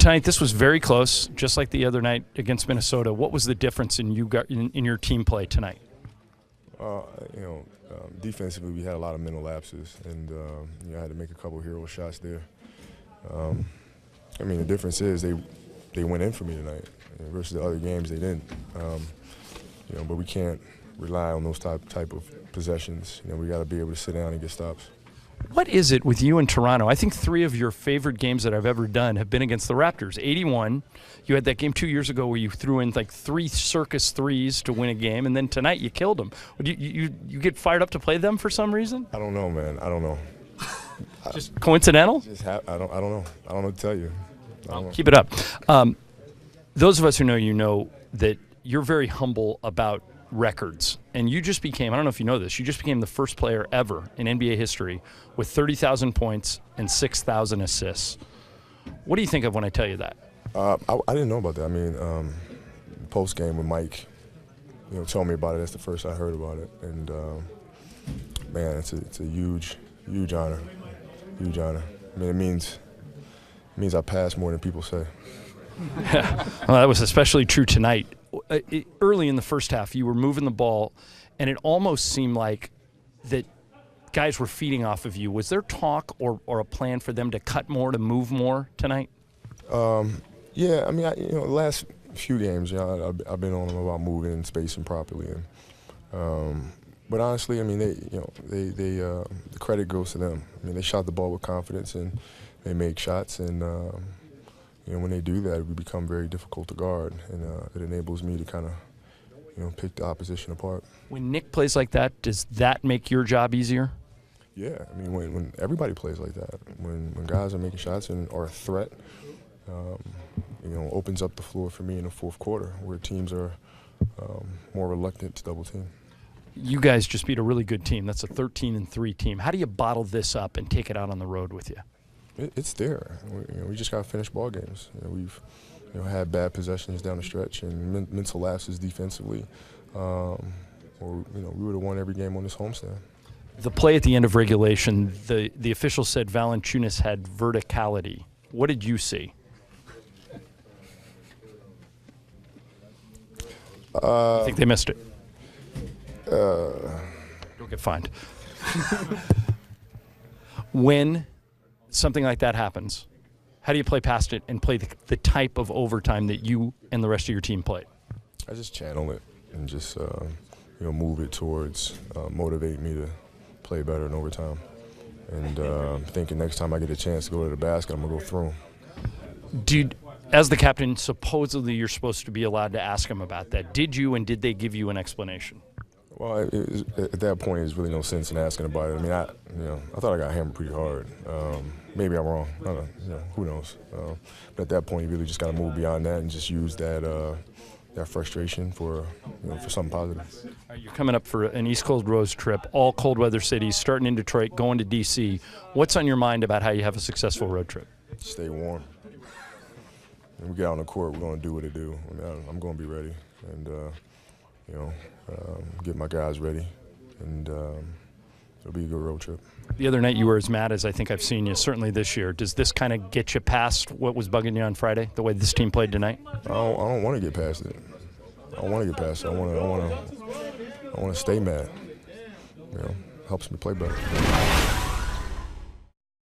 tonight, this was very close, just like the other night against Minnesota. What was the difference in your team play tonight? Defensively, we had a lot of mental lapses, and I had to make a couple hero shots there. The difference is they went in for me tonight versus the other games they didn't. But we can't rely on those type of possessions. We got to be able to sit down and get stops. What is it with you in Toronto? I think 3 of your favorite games that I've ever done have been against the Raptors. 81, you had that game 2 years ago where you threw in like 3 circus threes to win a game, and then tonight you killed them. You get fired up to play them for some reason? I don't know, man. I don't know. Just coincidental? I don't know. I don't know what to tell you. Keep it up. Those of us who know you know that you're very humble about records, and you just became, I don't know if you know this, you just became the first player ever in NBA history with 30,000 points and 6,000 assists. What do you think of when I tell you that? I didn't know about that. Postgame with Mike, told me about it. That's the first I heard about it, and man, it's a huge honor, huge honor. It means I passed more than people say. Well, that was especially true tonight. Early in the first half, you were moving the ball, and it almost seemed like that guys were feeding off of you. Was there talk or a plan for them to cut more, to move more tonight? Yeah, the last few games, I've been on them about moving and spacing properly, but honestly, the credit goes to them. They shot the ball with confidence and they make shots, and when they do that, we become very difficult to guard, and it enables me to kind of, pick the opposition apart. When Nick plays like that, does that make your job easier? Yeah, when everybody plays like that, when guys are making shots and are a threat, opens up the floor for me in the fourth quarter, where teams are more reluctant to double team. You guys just beat a really good team. That's a 13-3 team. How do you bottle this up and take it out on the road with you? It's there. We just got to finish ball games. We've had bad possessions down the stretch and mental lapses defensively. Or we would have won every game on this homestand. The play at the end of regulation, the official said Valanciunas had verticality. What did you see? I think they missed it. Don't get fined. When something like that happens, how do you play past it and play the type of overtime that you and the rest of your team played? I just channel it and just move it towards motivate me to play better in overtime. And thinking next time I get a chance to go to the basket, I'm going to go through them. As the captain, supposedly you're supposed to be allowed to ask him about that. Did you, and did they give you an explanation? Well, at that point, there's really no sense in asking about it. I thought I got hammered pretty hard. Maybe I'm wrong. I don't know. Who knows? But at that point, you really just got to move beyond that and just use that frustration for something positive. You're coming up for an East Coast road trip, all cold weather cities, starting in Detroit, going to D.C. What's on your mind about how you have a successful road trip? Stay warm. When we get out on the court, we're going to do what it do. I'm going to be ready and get my guys ready, and it'll be a good road trip. The other night you were as mad as I think I've seen you, certainly this year. Does this kind of get you past what was bugging you on Friday, the way this team played tonight? I don't want to get past it. I want to stay mad. Helps me play better.